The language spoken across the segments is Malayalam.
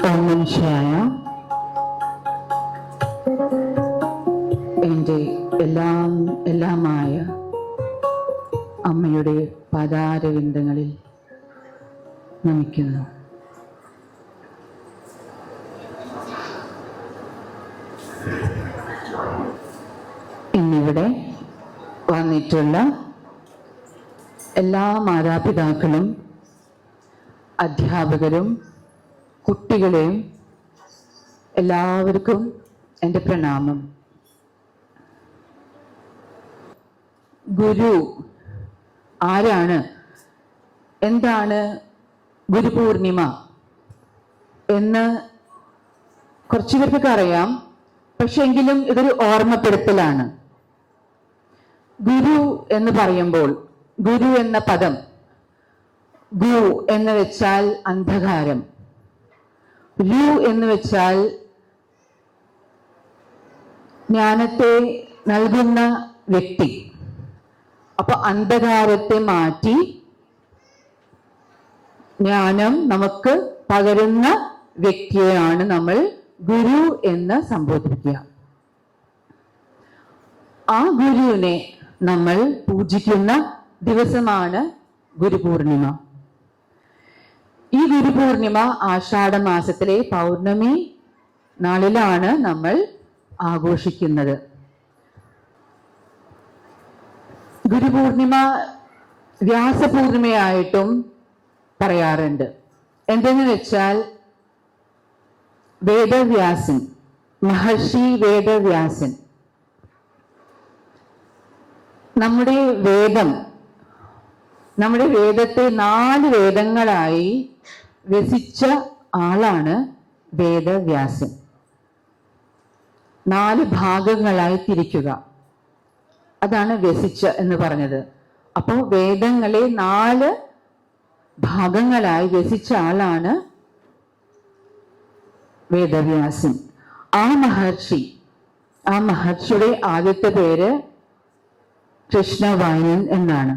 മനുഷ്യയായ എൻ്റെ എല്ലാമായ അമ്മയുടെ പാദാരവിന്ദങ്ങളിൽ നമിക്കുന്നു. ഇന്നിവിടെ വന്നിട്ടുള്ള എല്ലാ മാതാപിതാക്കളും അധ്യാപകരും കുട്ടികളെയും എല്ലാവർക്കും എൻ്റെ പ്രണാമം. ഗുരു ആരാണ്? എന്താണ് ഗുരുപൂർണിമ എന്ന് കുറച്ചു പേർക്കൊക്കെ അറിയാം. പക്ഷെ എങ്കിലും ഇതൊരു ഓർമ്മപ്പെടുത്തലാണ്. ഗുരു എന്ന് പറയുമ്പോൾ ഗുരു എന്ന പദം ഗു എന്ന് വെച്ചാൽ അന്ധകാരം, രു എന്ന് വെച്ചാൽ ജ്ഞാനത്തെ നൽകുന്ന വ്യക്തി. അപ്പൊ അന്ധകാരത്തെ മാറ്റി ജ്ഞാനം നമുക്ക് പകരുന്ന വ്യക്തിയെയാണ് നമ്മൾ ഗുരു എന്ന് സംബോധിപ്പിക്കുക. ആ ഗുരുവിനെ നമ്മൾ പൂജിക്കുന്ന ദിവസമാണ് ഗുരുപൂർണിമ. ഈ ഗുരുപൂർണിമ ആഷാഢ മാസത്തിലെ പൗർണമി നാളിലാണ് നമ്മൾ ആഘോഷിക്കുന്നത്. ഗുരുപൂർണിമ വ്യാസപൂർണിമയായിട്ടും പറയാറുണ്ട്. എന്തെന്ന് വെച്ചാൽ വേദവ്യാസൻ, മഹർഷി വേദവ്യാസൻ നമ്മുടെ വേദത്തെ 4 വേദങ്ങളായി വ്യസിച്ച ആളാണ് വേദവ്യാസൻ. 4 ഭാഗങ്ങളായി തിരിക്കുക, അതാണ് വ്യസിച്ച എന്ന് പറഞ്ഞത്. അപ്പോൾ വേദങ്ങളെ 4 ഭാഗങ്ങളായി വ്യസിച്ച ആളാണ് വേദവ്യാസൻ. ആ മഹർഷിയുടെ ആദ്യത്തെ പേര് കൃഷ്ണവാര്യൻ എന്നാണ്.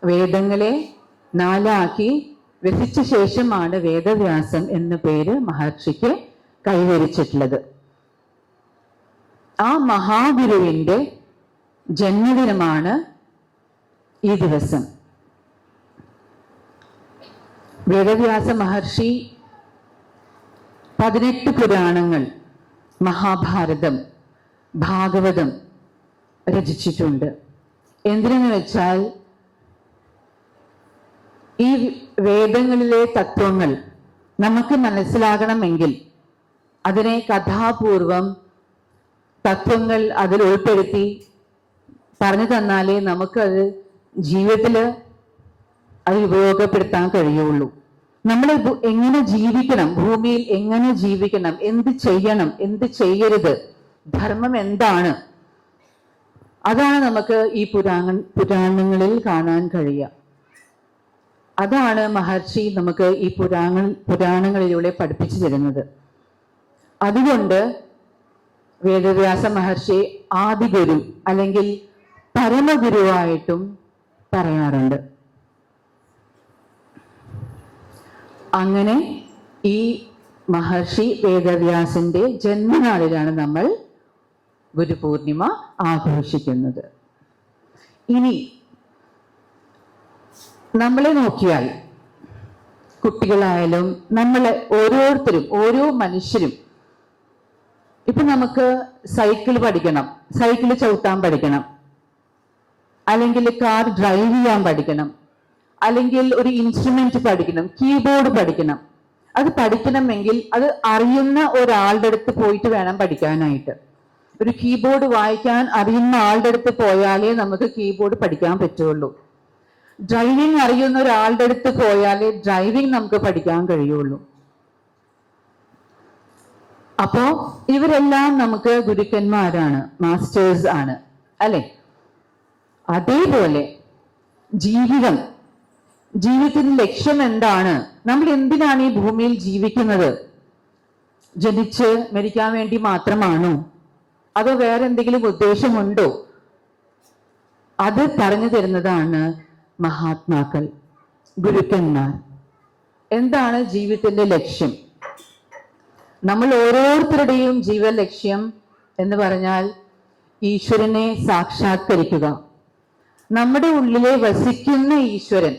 വേദങ്ങളെ 4 വ്യസിച്ച ശേഷമാണ് വേദവ്യാസം എന്ന പേര് മഹർഷിക്ക് കൈവരിച്ചിട്ടുള്ളത്. ആ മഹാഗുരുവിന്റെ ജന്മദിനമാണ് ഈ ദിവസം. വേദവ്യാസ മഹർഷി 18 പുരാണങ്ങൾ, മഹാഭാരതം, ഭാഗവതം രചിച്ചിട്ടുണ്ട്. എന്തിനെന്ന് വെച്ചാൽ ഈ വേദങ്ങളിലെ തത്വങ്ങൾ നമുക്ക് മനസ്സിലാകണമെങ്കിൽ അതിനെ കഥാപൂർവം തത്വങ്ങൾ അതിൽ ഉൾപ്പെടുത്തി പറഞ്ഞു തന്നാലേ നമുക്കത് ജീവിതത്തിൽ അത് ഉപയോഗപ്പെടുത്താൻ കഴിയുള്ളൂ. നമ്മൾ എങ്ങനെ ജീവിക്കണം, ഭൂമിയിൽ എങ്ങനെ ജീവിക്കണം, എന്ത് ചെയ്യണം, എന്ത് ചെയ്യരുത്, ധർമ്മം എന്താണ്, അതാണ് നമുക്ക് ഈ പുരാണങ്ങളിൽ കാണാൻ കഴിയുക. അതാണ് മഹർഷി നമുക്ക് ഈ പുരാണങ്ങളിലൂടെ പഠിപ്പിച്ചു തരുന്നത്. അതുകൊണ്ട് വേദവ്യാസ മഹർഷി ആദിഗുരു അല്ലെങ്കിൽ പരമഗുരുവായിട്ടും പറയാറുണ്ട്. അങ്ങനെ ഈ മഹർഷി വേദവ്യാസന്റെ ജന്മനാളിലാണ് നമ്മൾ ഗുരുപൂർണിമ ആഘോഷിക്കുന്നത്. ഇനി നമ്മളെ നോക്കിയാൽ, കുട്ടികളായാലും നമ്മളെ ഓരോരുത്തരും, ഓരോ മനുഷ്യരും, ഇപ്പൊ നമുക്ക് സൈക്കിൾ പഠിക്കണം, സൈക്കിൾ ചവിട്ടാൻ പഠിക്കണം, അല്ലെങ്കിൽ കാർ ഡ്രൈവ് ചെയ്യാൻ പഠിക്കണം, അല്ലെങ്കിൽ ഒരു ഇൻസ്ട്രുമെന്റ് പഠിക്കണം, കീബോർഡ് പഠിക്കണം. അത് പഠിക്കണമെങ്കിൽ അത് അറിയുന്ന ഒരാളുടെ അടുത്ത് പോയിട്ട് വേണം പഠിക്കാനായിട്ട്. ഒരു കീബോർഡ് വായിക്കാൻ അറിയുന്ന ആളുടെ അടുത്ത് പോയാലേ നമുക്ക് കീബോർഡ് പഠിക്കാൻ പറ്റുള്ളൂ. ഡ്രൈവിംഗ് അറിയുന്ന ഒരാളുടെ അടുത്ത് പോയാലേ ഡ്രൈവിംഗ് നമുക്ക് പഠിക്കാൻ കഴിയുള്ളൂ. അപ്പോ ഇവരെല്ലാം നമുക്ക് ഗുരുക്കന്മാരാണ്, മാസ്റ്റേഴ്സ് ആണ്, അല്ലെ? അതേപോലെ ജീവിതത്തിന്റെ ലക്ഷ്യം എന്താണ്? നമ്മൾ എന്തിനാണ് ഈ ഭൂമിയിൽ ജീവിക്കുന്നത്? ജനിച്ച് മരിക്കാൻ വേണ്ടി മാത്രമാണോ? അതോ വേറെ എന്തെങ്കിലും ഉദ്ദേശമുണ്ടോ? അത് പറഞ്ഞു തരുന്നതാണ് മഹാത്മാക്കൾ, ഗുരുക്കന്മാർ. എന്താണ് ജീവിതത്തിന്റെ ലക്ഷ്യം? നമ്മൾ ഓരോരുത്തരുടെയും ജീവ ലക്ഷ്യം എന്ന് പറഞ്ഞാൽ ഈശ്വരനെ സാക്ഷാത്കരിക്കുക. നമ്മുടെ ഉള്ളിലെ വസിക്കുന്ന ഈശ്വരൻ,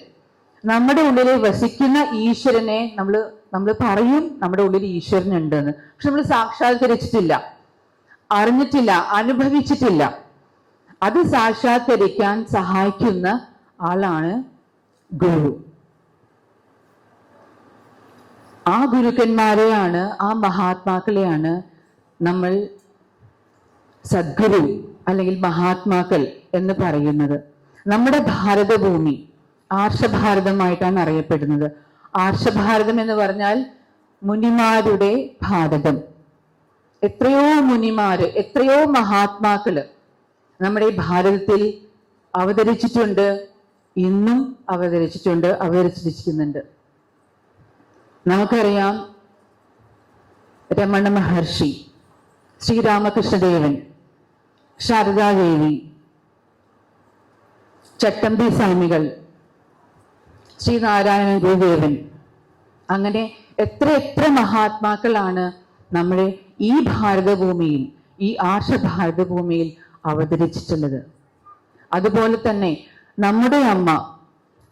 നമ്മുടെ ഉള്ളിലെ വസിക്കുന്ന ഈശ്വരനെ നമ്മൾ പറയും നമ്മുടെ ഉള്ളിൽ ഈശ്വരൻ ഉണ്ടെന്ന്. പക്ഷെ നമ്മൾ സാക്ഷാത്കരിച്ചിട്ടില്ല, അറിഞ്ഞിട്ടില്ല, അനുഭവിച്ചിട്ടില്ല. അത് സാക്ഷാത്കരിക്കാൻ സഹായിക്കുന്ന ആളാണ് ഗുരു. ആ ഗുരുക്കന്മാരെയാണ്, ആ മഹാത്മാക്കളെയാണ് നമ്മൾ സദ്ഗുരു അല്ലെങ്കിൽ മഹാത്മാക്കൾ എന്ന് പറയുന്നത്. നമ്മുടെ ഭാരതഭൂമി ആർഷഭാരതമായിട്ടാണ് അറിയപ്പെടുന്നത്. ആർഷഭാരതം എന്ന് പറഞ്ഞാൽ മുനിമാരുടെ ഭാരതം. എത്രയോ മുനിമാര്, എത്രയോ മഹാത്മാക്കള് നമ്മുടെ ഭാരതത്തിൽ അവതരിച്ചിട്ടുണ്ട്, ഇന്നും അവതരിച്ചിരിക്കുന്നുണ്ട്. നമുക്കറിയാം, രമണ മഹർഷി, ശ്രീരാമകൃഷ്ണദേവൻ, ശാരദാദേവി, ചട്ടമ്പി സ്വാമികൾ, ശ്രീനാരായണ ഗുരുദേവൻ, അങ്ങനെ എത്ര മഹാത്മാക്കളാണ് നമ്മുടെ ഈ ഭാരതഭൂമിയിൽ, ഈ ആർഷഭാരതഭൂമിയിൽ അവതരിച്ചിട്ടുള്ളത്. അതുപോലെ തന്നെ നമ്മുടെ അമ്മ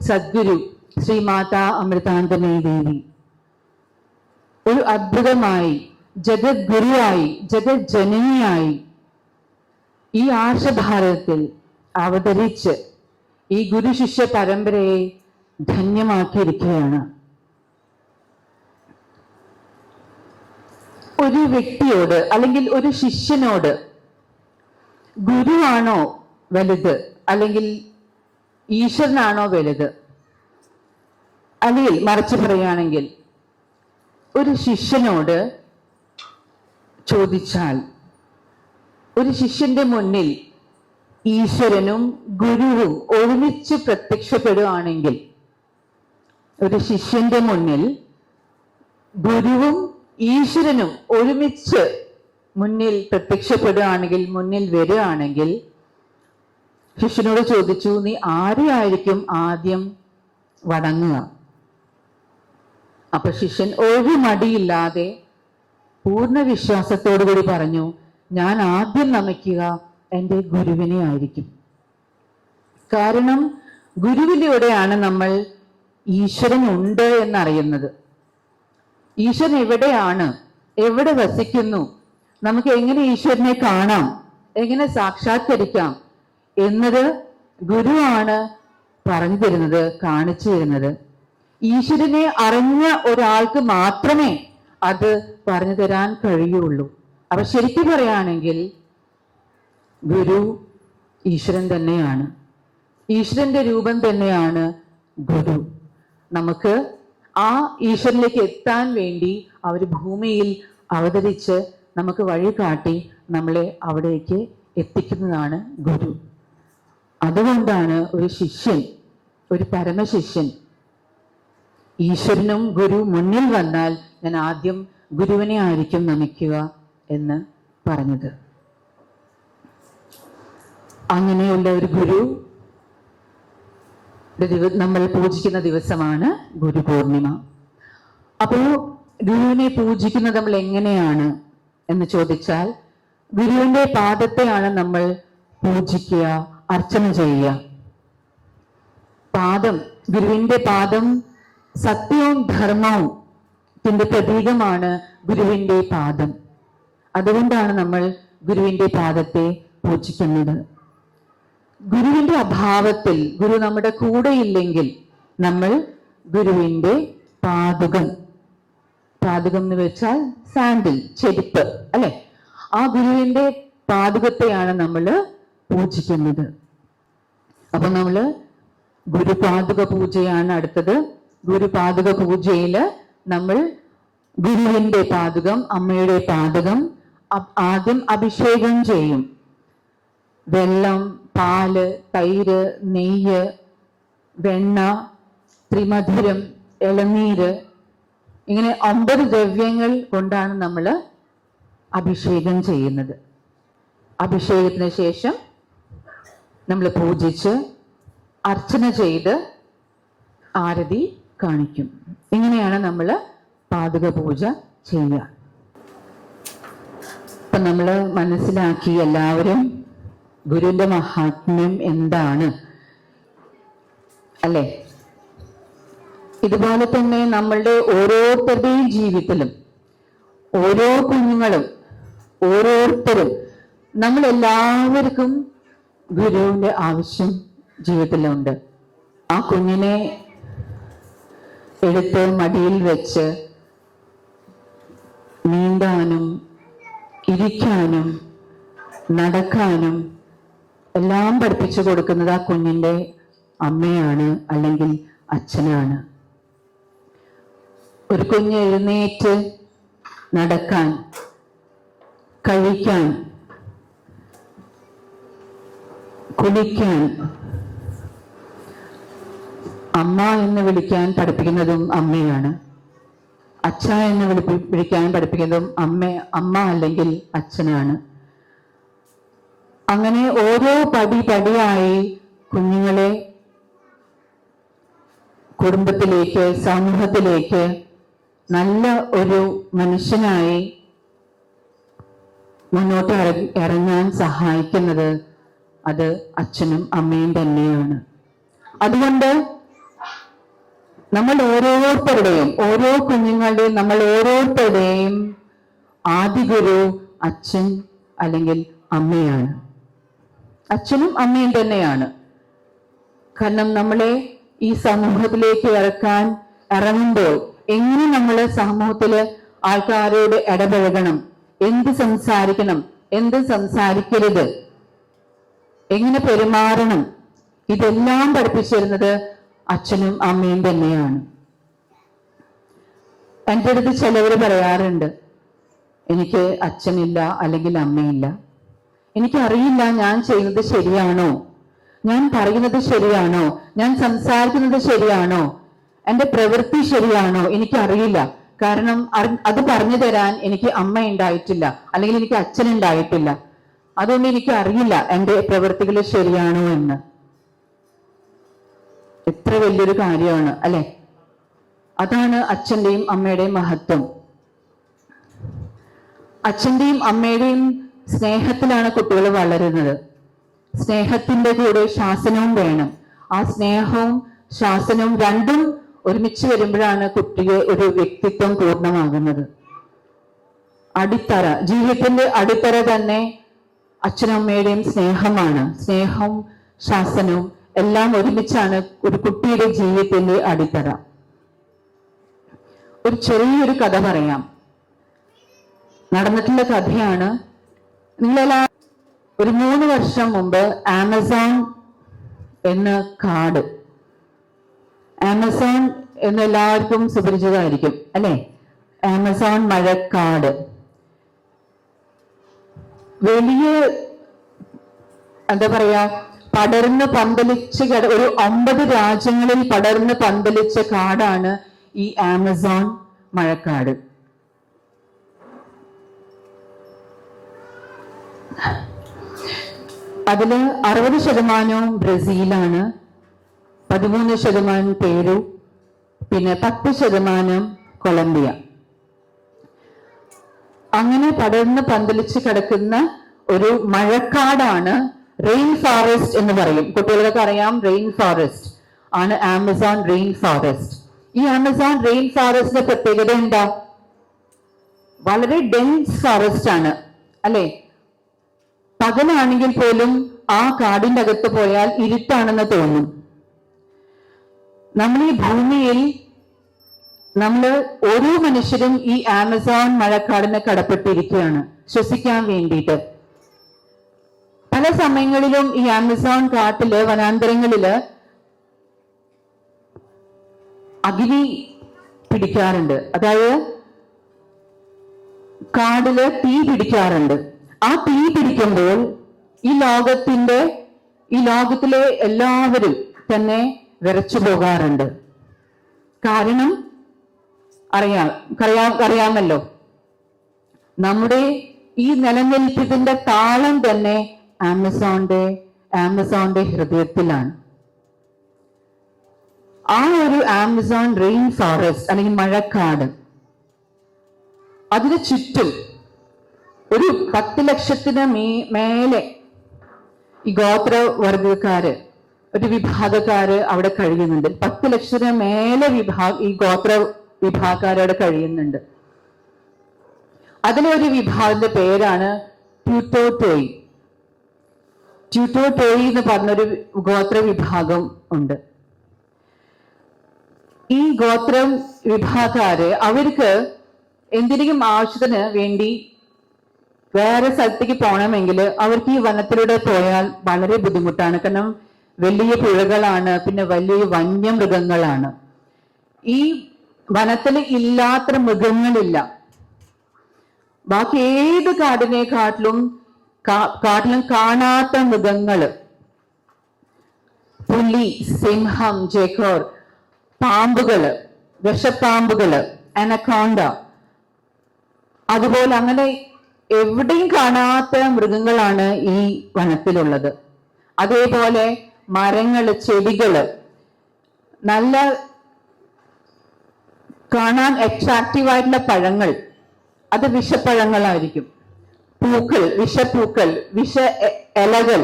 സദ്ഗുരു ശ്രീമാതാ അമൃതാനന്ദമയി ദേവി ഒരു അദ്ഭുതമായി, ജഗദ്ഗുരുവായി, ജഗജ്ജനനിയായി ഈ ആർഷഭാരതത്തിൽ അവതരിച്ച് ഈ ഗുരു ശിഷ്യ പരമ്പരയെ ധന്യമാക്കിയിരിക്കുകയാണ്. ഒരു വ്യക്തിയോട് അല്ലെങ്കിൽ ഒരു ശിഷ്യനോട് ഗുരുവാണോ വലുത് അല്ലെങ്കിൽ ഈശ്വരനാണോ വലുത്? അല്ലെങ്കിൽ മറിച്ച് പറയുകയാണെങ്കിൽ, ഒരു ശിഷ്യനോട് ചോദിച്ചാൽ, ഒരു ശിഷ്യന്റെ മുന്നിൽ ഈശ്വരനും ഗുരുവും ഒരുമിച്ച് പ്രത്യക്ഷപ്പെടുകയാണെങ്കിൽ, ഒരു ശിഷ്യന്റെ മുന്നിൽ ഗുരുവും ഈശ്വരനും ഒരുമിച്ച് മുന്നിൽ പ്രത്യക്ഷപ്പെടുകയാണെങ്കിൽ, മുന്നിൽ വരികയാണെങ്കിൽ, ശിഷ്യനോട് ചോദിച്ചു, നീ ആരെയായിരിക്കും ആദ്യം വണങ്ങുക? അപ്പൊ ശിഷ്യൻ ഒരു മടിയില്ലാതെ പൂർണ്ണ വിശ്വാസത്തോടുകൂടി പറഞ്ഞു, ഞാൻ ആദ്യം നമിക്കുക എൻ്റെ ഗുരുവിനെ ആയിരിക്കും. കാരണം ഗുരുവിലൂടെയാണ് നമ്മൾ ഈശ്വരൻ ഉണ്ട് എന്നറിയുന്നത്. ഈശ്വരൻ എവിടെയാണ്, എവിടെ വസിക്കുന്നു, നമുക്ക് എങ്ങനെ ഈശ്വരനെ കാണാം, എങ്ങനെ സാക്ഷാത്കരിക്കാം എന്നത് ഗുരുവാണ് പറഞ്ഞു തരുന്നത്, കാണിച്ചു തരുന്നത്. ഈശ്വരനെ അറിഞ്ഞ ഒരാൾക്ക് മാത്രമേ അത് പറഞ്ഞു തരാൻ കഴിയുള്ളൂ. അപ്പൊ ശരിക്കും പറയുകയാണെങ്കിൽ ഗുരു ഈശ്വരൻ തന്നെയാണ്, ഈശ്വരന്റെ രൂപം തന്നെയാണ് ഗുരു. നമുക്ക് ആ ഈശ്വരനിലേക്ക് എത്താൻ വേണ്ടി അവർ ഭൂമിയിൽ അവതരിച്ച് നമുക്ക് വഴി കാട്ടി നമ്മളെ അവിടേക്ക് എത്തിക്കുന്നതാണ് ഗുരു. അതുകൊണ്ടാണ് ഒരു ശിഷ്യൻ, ഒരു പരമശിഷ്യൻ, ഈശ്വരനും ഗുരു മുന്നിൽ വന്നാൽ ഞാൻ ആദ്യം ഗുരുവിനെ ആയിരിക്കും നമിക്കുക എന്ന് പറഞ്ഞത്. അങ്ങനെയുള്ള ഒരു ഗുരു നമ്മൾ പൂജിക്കുന്ന ദിവസമാണ് ഗുരു പൂർണിമ. അപ്പോ ഗുരുവിനെ പൂജിക്കുന്നത് നമ്മൾ എങ്ങനെയാണ് എന്ന് ചോദിച്ചാൽ, ഗുരുവിന്റെ പാദത്തെയാണ് നമ്മൾ പൂജിക്കുക, അർച്ചന ചെയ്യുക. പാദം, ഗുരുവിന്റെ പാദം സത്യവും ധർമ്മവും പ്രതീകമാണ് ഗുരുവിന്റെ പാദം. അതുകൊണ്ടാണ് നമ്മൾ ഗുരുവിന്റെ പാദത്തെ പൂജിക്കുന്നത്. ഗുരുവിന്റെ അഭാവത്തിൽ, ഗുരു നമ്മുടെ കൂടെ ഇല്ലെങ്കിൽ നമ്മൾ ഗുരുവിന്റെ പാദുകം, പാദുകം എന്ന് വെച്ചാൽ സാൻഡിൽ, ചെരുപ്പ് അല്ലെ, ആ ഗുരുവിന്റെ പാദുകത്തെയാണ് നമ്മൾ പൂജിക്കുന്നത്. അപ്പൊ നമ്മള് ഗുരുപാദുക പൂജയാണ് അടുത്തത്. ഗുരുപാദുക പൂജയില് നമ്മൾ ഗുരുവിന്റെ പാദുകം, അമ്മയുടെ പാദകം ആദ്യം അഭിഷേകം ചെയ്യും. വെള്ളം, പാല്, തൈര്, നെയ്യ്, വെണ്ണ, ത്രിമധുരം, ഇളനീര്, ഇങ്ങനെ 9 ദ്രവ്യങ്ങൾ കൊണ്ടാണ് നമ്മൾ അഭിഷേകം ചെയ്യുന്നത്. അഭിഷേകത്തിന് ശേഷം നമ്മൾ പൂജിച്ച് അർച്ചന ചെയ്ത് ആരതി കാണിക്കും. ഇങ്ങനെയാണ് നമ്മൾ പാദുക പൂജ ചെയ്യുക. അപ്പൊ നമ്മൾ മനസ്സിലാക്കി എല്ലാവരും ഗുരുവിന്റെ മഹാത്മ്യം എന്താണ് അല്ലേ? ഇതുപോലെ തന്നെ നമ്മളുടെ ഓരോരുത്തരുടെയും ജീവിതത്തിലും ഓരോ കുഞ്ഞുങ്ങളും ഓരോരുത്തരും നമ്മൾ എല്ലാവർക്കും ഗുരുവിന്റെ ആവശ്യം ജീവിതത്തിലുണ്ട്. ആ കുഞ്ഞിനെ എടുത്ത് മടിയിൽ വെച്ച് നീന്താനും ഇരിക്കാനും നടക്കാനും എല്ലാം പഠിപ്പിച്ചു കൊടുക്കുന്നത് ആ കുഞ്ഞിന്റെ അമ്മയാണ് അല്ലെങ്കിൽ അച്ഛനാണ്. ഒരു കുഞ്ഞ് എഴുന്നേറ്റ് നടക്കാൻ, കഴിക്കാൻ, കുളിക്കാൻ, അമ്മ എന്ന് വിളിക്കാൻ പഠിപ്പിക്കുന്നതും അമ്മയാണ്. അച്ഛ എന്ന് വിളിക്കാൻ പഠിപ്പിക്കുന്നതും അമ്മ അല്ലെങ്കിൽ അച്ഛനാണ്. അങ്ങനെ ഓരോ പടിയായി കുഞ്ഞുങ്ങളെ കുടുംബത്തിലേക്ക്, സമൂഹത്തിലേക്ക് നല്ല ഒരു മനുഷ്യനായി മുന്നോട്ട് ഇറങ്ങാൻ സഹായിക്കുന്നത് അത് അച്ഛനും അമ്മയും തന്നെയാണ്. അതുകൊണ്ട് നമ്മൾ ഓരോരുത്തരുടെയും, ഓരോ കുഞ്ഞുങ്ങളുടെയും, നമ്മൾ ഓരോരുത്തരുടെയും ആദ്യ ഗുരു അച്ഛൻ അല്ലെങ്കിൽ അമ്മയാണ്. അച്ഛനും അമ്മയും തന്നെയാണ്. കാരണം നമ്മളെ ഈ സമൂഹത്തിലേക്ക് ഇറങ്ങുമ്പോൾ എങ്ങനെ നമ്മൾ സമൂഹത്തില് ആൾക്കാരോട് ഇടപഴകണം, എന്ത് സംസാരിക്കണം, എന്ത് സംസാരിക്കരുത്, എങ്ങനെ പെരുമാറണം, ഇതെല്ലാം പഠിപ്പിച്ചിരുന്നത് അച്ഛനും അമ്മയും തന്നെയാണ്. എൻ്റെ അടുത്ത് ചിലവർ പറയാറുണ്ട്, എനിക്ക് അച്ഛനില്ല അല്ലെങ്കിൽ അമ്മയില്ല, എനിക്കറിയില്ല ഞാൻ ചെയ്യുന്നത് ശരിയാണോ, ഞാൻ പറയുന്നത് ശരിയാണോ, ഞാൻ സംസാരിക്കുന്നത് ശരിയാണോ, എൻ്റെ പ്രവൃത്തി ശരിയാണോ, എനിക്കറിയില്ല. കാരണം അത് പറഞ്ഞു തരാൻ എനിക്ക് അമ്മ ഉണ്ടായിട്ടില്ല അല്ലെങ്കിൽ എനിക്ക് അച്ഛൻ ഉണ്ടായിട്ടില്ല. അതുകൊണ്ട് എനിക്ക് അറിയില്ല എൻ്റെ പ്രവൃത്തികൾ ശരിയാണോ എന്ന്. എത്ര വലിയൊരു കാര്യമാണ് അല്ലെ? അതാണ് അച്ഛന്റെയും അമ്മയുടെയും മഹത്വം. അച്ഛന്റെയും അമ്മയുടെയും സ്നേഹത്തിലാണ് കുട്ടികൾ വളരുന്നത്. സ്നേഹത്തിന്റെ കൂടെ ശാസനവും വേണം. ആ സ്നേഹവും ശാസനവും രണ്ടും ഒരുമിച്ച് വരുമ്പോഴാണ് കുട്ടിയെ ഒരു വ്യക്തിത്വം പൂർണ്ണമാകുന്നത്. അടിത്തറ, ജീവിതത്തിന്റെ അടിത്തറ തന്നെ അച്ഛനമ്മയുടെയും സ്നേഹമാണ്. സ്നേഹവും ശാസനവും എല്ലാം ഒരുമിച്ചാണ് ഒരു കുട്ടിയുടെ ജീവിതത്തിന്റെ അടിത്തറ. ഒരു ചെറിയൊരു കഥ പറയാം. നടന്നിട്ടുള്ള കഥയാണ്. നിങ്ങളെല്ലാം ഒരു 3 വർഷം മുമ്പ് ആമസോൺ എന്ന കാട്, ആമസോൺ എന്ന് എല്ലാവർക്കും സുപരിചിതമായിരിക്കും അല്ലെ? ആമസോൺ മഴക്കാട് വലിയ എന്താ പറയാ, പടർന്ന് പന്തലിച്ച് ഒരു 9 രാജ്യങ്ങളിൽ പടർന്ന് പന്തലിച്ച കാടാണ് ഈ ആമസോൺ മഴക്കാട്. അതില് 60% ബ്രസീലാണ്, 13% പെരു, പിന്നെ 10% കൊളംബിയ. അങ്ങനെ പടർന്ന് പന്തലിച്ച് കിടക്കുന്ന ഒരു മഴക്കാടാണ് റെയിൻ ഫോറസ്റ്റ് എന്ന് പറയും. കുട്ടികൾക്ക് അറിയാം, റെയിൻ ഫോറസ്റ്റ് ആണ് ആമസോൺ റെയിൻ ഫോറസ്റ്റ്. ഈ ആമസോൺ റെയിൻ ഫോറസ്റ്റിന്റെ പ്രത്യേകത എന്താ? വളരെ ഡെൻസ് ഫോറസ്റ്റ് ആണ് അല്ലെ? പകലാണെങ്കിൽ പോലും ആ കാടിന്റെ അകത്ത് പോയാൽ ഇരുട്ടാണെന്ന് തോന്നും. നമ്മൾ ഈ ഭൂമിയിൽ ഓരോ മനുഷ്യരും ഈ ആമസോൺ മഴക്കാടിനെ കടപ്പെട്ടിരിക്കുകയാണ് ശ്വസിക്കാൻ വേണ്ടിയിട്ട്. പല സമയങ്ങളിലും ഈ ആമസോൺ കാട്ടില്, വനാന്തരങ്ങളില് അഗ്നി പിടിക്കാറുണ്ട്. അതായത് കാടില് തീ പിടിക്കാറുണ്ട്. ആ തീ പിടിക്കുമ്പോൾ ഈ ലോകത്തിലെ എല്ലാവരും തന്നെ വിറച്ചു പോകാറുണ്ട്. കാരണം അറിയാമല്ലോ, നമ്മുടെ ഈ നിലനിൽപ്പിന്റെ താളം തന്നെ ആമസോന്റെ ഹൃദയത്തിലാണ്. ആ ഒരു ആമസോൺ റെയിൻ ഫോറസ്റ്റ് അല്ലെങ്കിൽ മഴക്കാട്, അതിന് ചുറ്റും ഒരു 10 ലക്ഷത്തിന് മേലെ ഈ ഗോത്രവർഗക്കാര്, ഒരു വിഭാഗക്കാര് അവിടെ കഴിയുന്നുണ്ട്. 10 ലക്ഷത്തിന് മേലെ ഈ ഗോത്ര വിഭാഗക്കാർ അവിടെ കഴിയുന്നുണ്ട്. അതിലൊരു വിഭാഗത്തിന്റെ പേരാണ് ട്യൂട്ടോട്ടോയി. ട്യൂട്ടോട്ടോയി എന്ന് പറഞ്ഞൊരു ഗോത്ര വിഭാഗം ഉണ്ട്. ഈ ഗോത്രം വിഭാഗക്കാര് അവർക്ക് എന്തിനും ആവശ്യത്തിന് വേണ്ടി വേറെ സ്ഥലത്തേക്ക് പോകണമെങ്കിൽ അവർക്ക് ഈ വനത്തിലൂടെ പോയാൽ വളരെ ബുദ്ധിമുട്ടാണ്. കാരണം വലിയ പുഴകളാണ്, പിന്നെ വലിയ വന്യമൃഗങ്ങളാണ്. ഈ വനത്തിൽ ഇല്ലാത്ത മൃഗങ്ങളില്ല. ബാക്കി ഏത് കാട്ടിലും കാണാത്ത മൃഗങ്ങള്, പുലി, സിംഹം, ജേക്കോർ, പാമ്പുകള്, വിഷപ്പാമ്പുകള്, അനക്കോണ്ട, അതുപോലെ അങ്ങനെ എവിടെയും കാണാത്ത മൃഗങ്ങളാണ് ഈ വനത്തിലുള്ളത്. അതേപോലെ മരങ്ങള്, ചെടികള്, നല്ല കാണാൻ അട്രാക്റ്റീവ് ആയിട്ടുള്ള പഴങ്ങൾ, അത് വിഷപ്പഴങ്ങളായിരിക്കും. പൂക്കൾ, വിഷപ്പൂക്കൾ, വിഷ ഇലകൾ,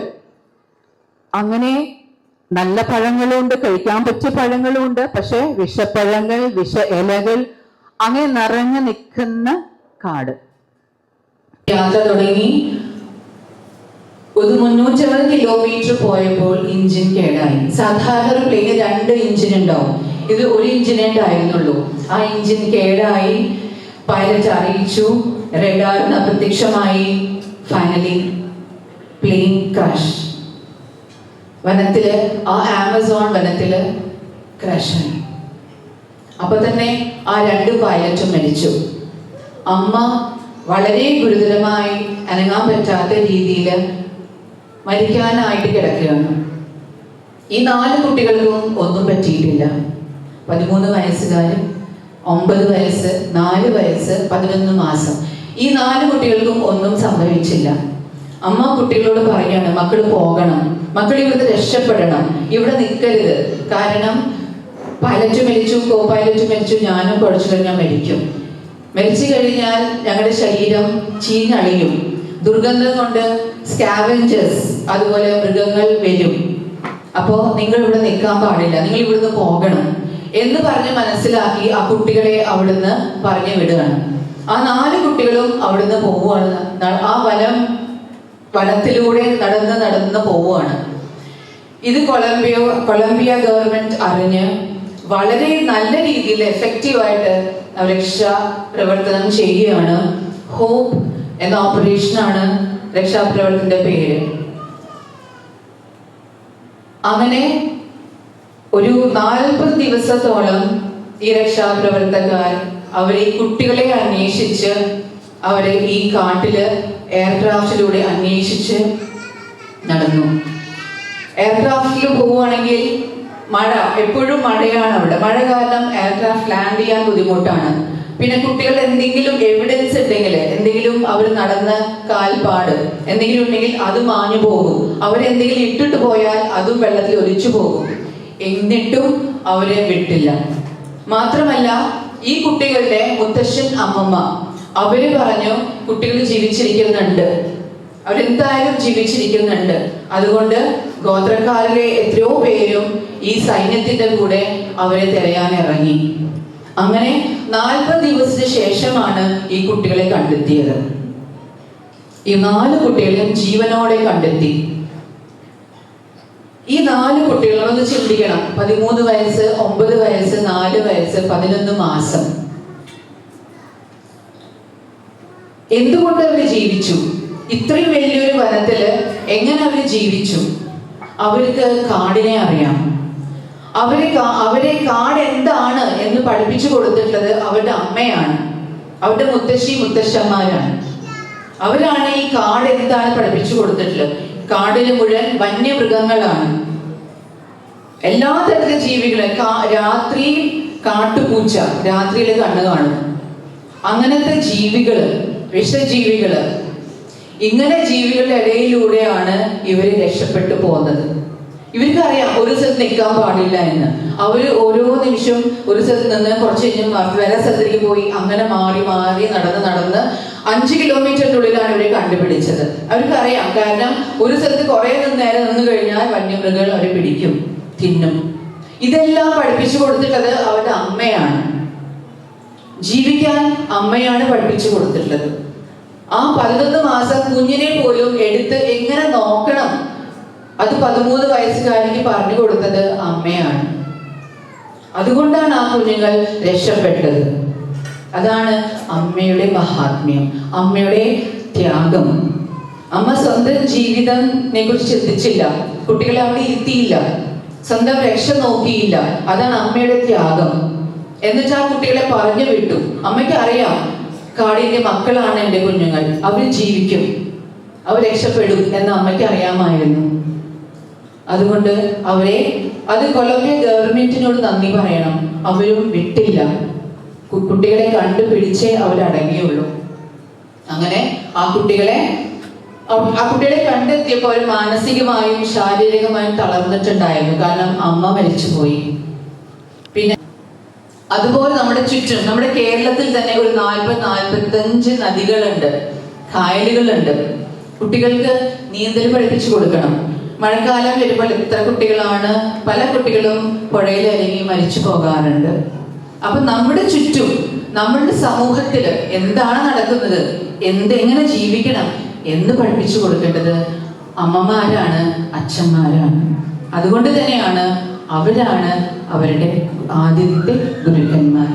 അങ്ങനെ നല്ല പഴങ്ങളുണ്ട്, കഴിക്കാൻ പറ്റിയ പഴങ്ങളുണ്ട്. പക്ഷെ വിഷപ്പഴങ്ങൾ, വിഷ ഇലകൾ അങ്ങനെ നിറഞ്ഞു നിൽക്കുന്ന കാട്. യാത്ര തുടങ്ങി ഒരു 360 കിലോമീറ്റർ പോയപ്പോൾ എഞ്ചിൻ കേടായി. സാധാരണ ഒരു പ്ലെയിന് 2 എഞ്ചിൻ ഉണ്ടാവും, ഇത് 1 എഞ്ചിനേ ഉണ്ടായിരുന്നുള്ളൂ. ആ എഞ്ചിൻ കേടായി. പൈലറ്റ് അറിയിച്ചു, റഡാറിന് അപ്രത്യക്ഷമായി. Finally plain crash. വനത്തില്, ആ ആമസോൺ വനത്തില് ക്രാഷായി. അപ്പൊ തന്നെ ആ 2 പൈലറ്റും മരിച്ചു. അമ്മ വളരെ ഗുരുതരമായി അനങ്ങാൻ പറ്റാത്ത രീതിയിൽ മരിക്കാനായിട്ട് കിടക്കുകയാണ്. ഈ 4 കുട്ടികൾക്കും ഒന്നും പറ്റിയിട്ടില്ല. 13 വയസ്സുകാരും, 9 വയസ്സ്, 4 വയസ്സ്, 11 മാസം. ഈ 4 കുട്ടികൾക്കും ഒന്നും സംഭവിച്ചില്ല. അമ്മ കുട്ടികളോട് പറയാണ്, മക്കൾ പോകണം, മക്കൾ ഇവിടുന്ന് രക്ഷപ്പെടണം, ഇവിടെ നിൽക്കരുത്. കാരണം പൈലറ്റ് മരിച്ചു, കോ പൈലറ്റ് മരിച്ചു, ഞാനും കുറച്ചു കഴിഞ്ഞാൽ മരിക്കും. മരിച്ചു കഴിഞ്ഞാൽ ഞങ്ങളുടെ ശരീരം ചീഞ്ഞളിയും. ദുർഗന്ധം കൊണ്ട് സ്കാവഞ്ചേഴ്സ്, അതുപോലെ മൃഗങ്ങൾ വരും. അപ്പോ നിങ്ങൾ ഇവിടെ നിൽക്കാൻ പാടില്ല, നിങ്ങൾ ഇവിടുന്ന് പോകണം എന്ന് പറഞ്ഞ് മനസ്സിലാക്കി ആ കുട്ടികളെ അവിടുന്ന് പറഞ്ഞു വിടുകയാണ്. ആ 4 കുട്ടികളും അവിടുന്ന് പോവുകയാണ്. ആ വനത്തിലൂടെ നടന്ന് പോവുകയാണ്. ഇത് കൊളംബിയ ഗവൺമെന്റ് അറിഞ്ഞ് വളരെ നല്ല രീതിയിൽ എഫക്റ്റീവായിട്ട് രക്ഷാ പ്രവർത്തനം ചെയ്യുകയാണ്. ഹോപ്പ് എന്ന ഓപ്പറേഷനാണ് രക്ഷാപ്രവർത്തനത്തിന്റെ പേര്. അങ്ങനെ ഒരു 40 ദിവസത്തോളം ഈ രക്ഷാപ്രവർത്തകർ അവരെ കുട്ടികളെ അന്വേഷിച്ച് അവരെ ഈ കാട്ടില് എയർക്രാഫ്റ്റിലൂടെ അന്വേഷിച്ച് നടന്നു. എയർക്രാഫ്റ്റിൽ പോവുകയാണെങ്കിൽ മഴ, എപ്പോഴും മഴയാണ് അവിടെ. മഴ കാരണം എയർക്രാഫ്റ്റ് ലാൻഡ് ചെയ്യാൻ ബുദ്ധിമുട്ടാണ്. പിന്നെ കുട്ടികൾ എന്തെങ്കിലും എവിഡൻസ് ഉണ്ടെങ്കിൽ, എന്തെങ്കിലും അവർ നടന്ന കാൽപ്പാട് എന്തെങ്കിലും ഉണ്ടെങ്കിൽ അത് മാഞ്ഞു പോകും. അവരെന്തെങ്കിലും ഇട്ടിട്ട് പോയാൽ അതും വെള്ളത്തിൽ ഒലിച്ചു പോകും. എന്നിട്ടും അവരെ വിട്ടില്ല. മാത്രമല്ല ഈ കുട്ടികളുടെ മുത്തശ്ശൻ, അമ്മമ്മ അവര് പറഞ്ഞു കുട്ടികൾ ജീവിച്ചിരിക്കുന്നുണ്ട്, അവരെന്തായാലും ജീവിച്ചിരിക്കുന്നുണ്ട്. അതുകൊണ്ട് ഗോത്രക്കാരിലെ എത്രയോ പേരും ഈ സൈന്യത്തിന്റെ കൂടെ അവരെ തിരയാൻ ഇറങ്ങി. അങ്ങനെ 40 ദിവസത്തിന് ശേഷമാണ് ഈ കുട്ടികളെ കണ്ടെത്തിയത്. ഈ 4 കുട്ടികളെയും ജീവനോടെ കണ്ടെത്തി. ഈ 4 കുട്ടികളൊന്ന് ചിന്തിക്കണം. 13 വയസ്സ്, 9 വയസ്സ്, 4 വയസ്സ്, 11 മാസം. എന്തുകൊണ്ട് അവര് ജീവിച്ചു? ഇത്രയും വലിയൊരു വനത്തില് എങ്ങനെ അവര് ജീവിച്ചു? അവർക്ക് കാടിനെ അറിയാം. അവരെ കാട് എന്താണ് എന്ന് പഠിപ്പിച്ചു കൊടുത്തിട്ടുള്ളത് അവരുടെ അമ്മയാണ്, അവരുടെ മുത്തശ്ശന്മാരാണ്. അവരാണ് ഈ കാട് എന്താണ് പഠിപ്പിച്ചു കൊടുത്തിട്ടുള്ളത്. കാടിന് മുഴുവൻ വന്യമൃഗങ്ങളാണ്, എല്ലാ തരത്തിലും ജീവികളെ. രാത്രിയിൽ കാട്ടുപൂച്ച, രാത്രിയിലെ കണ്ണ് കാണും, അങ്ങനത്തെ ജീവികള്, വിഷജീവികള്. ഇങ്ങനെ ജീവികളുടെ ഇടയിലൂടെയാണ് ഇവര് രക്ഷപ്പെട്ടു പോകുന്നത്. ഇവർക്കറിയാം ഒരു സ്ഥലത്ത് നിൽക്കാൻ പാടില്ല എന്ന്. അവര് ഓരോ നിമിഷവും ഒരു സ്ഥലത്ത് നിന്ന് കുറച്ച് കഴിഞ്ഞ് വേറെ സ്ഥലത്തേക്ക് പോയി അങ്ങനെ മാറി മാറി നടന്ന് 5 കിലോമീറ്ററിനുള്ളിലാണ് ഇവരെ കണ്ടുപിടിച്ചത്. അവർക്കറിയാം, കാരണം ഒരു സ്ഥലത്ത് കുറെ നേരം നിന്ന് കഴിഞ്ഞാൽ വന്യമൃഗങ്ങൾ അവരെ പിടിക്കും, തിന്നും. ഇതെല്ലാം പഠിപ്പിച്ചു കൊടുത്തിട്ടുള്ളത് അവരുടെ അമ്മയാണ്. ജീവിക്കാൻ അമ്മയാണ് പഠിപ്പിച്ചു കൊടുത്തിട്ടുള്ളത്. ആ 11 മാസം കുഞ്ഞിനെ പോലും എടുത്ത് എങ്ങനെ നോക്കണം അത് 13 വയസ്സുകാരിക്ക് പറഞ്ഞു കൊടുത്തത് അമ്മയാണ്. അതുകൊണ്ടാണ് ആ കുഞ്ഞുങ്ങൾ രക്ഷപ്പെട്ടത്. അതാണ് അമ്മയുടെ മഹാത്മ്യം, അമ്മയുടെ ത്യാഗം. അമ്മ സ്വന്തം ജീവിതത്തെ കുറിച്ച് ചിന്തിച്ചില്ല, കുട്ടികളെ അവിടെ ഇരുത്തിയില്ല, സ്വന്തം രക്ഷ നോക്കിയില്ല. അതാണ് അമ്മയുടെ ത്യാഗം. എന്നിട്ട് ആ കുട്ടികളെ പറഞ്ഞു വിട്ടു. അമ്മയ്ക്ക് അറിയാം, കാടിന്റെ മക്കളാണ് എൻ്റെ കുഞ്ഞുങ്ങൾ, അവർ ജീവിക്കും, അവർ രക്ഷപ്പെടും എന്ന് അമ്മയ്ക്ക് അറിയാമായിരുന്നു. അതുകൊണ്ട് അത് കൊളംബിയ ഗവൺമെന്റിനോട് നന്ദി പറയണം. അവരും വിട്ടില്ല, കുട്ടികളെ കണ്ടുപിടിച്ചേ അവരടങ്ങിയുള്ളൂ. അങ്ങനെ ആ കുട്ടികളെ കണ്ടെത്തിയപ്പോൾ അവർ മാനസികമായും ശാരീരികമായും തളർന്നിട്ടുണ്ടായിരുന്നു. കാരണം അമ്മ മരിച്ചുപോയി. പിന്നെ അതുപോലെ നമ്മുടെ ചുറ്റും, നമ്മുടെ കേരളത്തിൽ തന്നെ ഒരു 40-45 നദികളുണ്ട്, കായലുകളുണ്ട്. കുട്ടികൾക്ക് നീന്തൽ പഠിപ്പിച്ചു കൊടുക്കണം. മഴക്കാലം വരുമ്പോൾ എത്ര കുട്ടികളാണ്, പല കുട്ടികളും പുഴയിൽ ഇറങ്ങി മരിച്ചു പോകാറുണ്ട്. അപ്പൊ നമ്മുടെ ചുറ്റും, നമ്മളുടെ സമൂഹത്തില് എന്താണ് നടക്കുന്നത്, എങ്ങനെ ജീവിക്കണം എന്ന് പഠിപ്പിച്ചു കൊടുക്കേണ്ടത് അമ്മമാരാണ്, അച്ഛന്മാരാണ്. അതുകൊണ്ട് തന്നെയാണ് അവരാണ് അവരുടെ ആദ്യത്തെ ഗുരുക്കന്മാർ.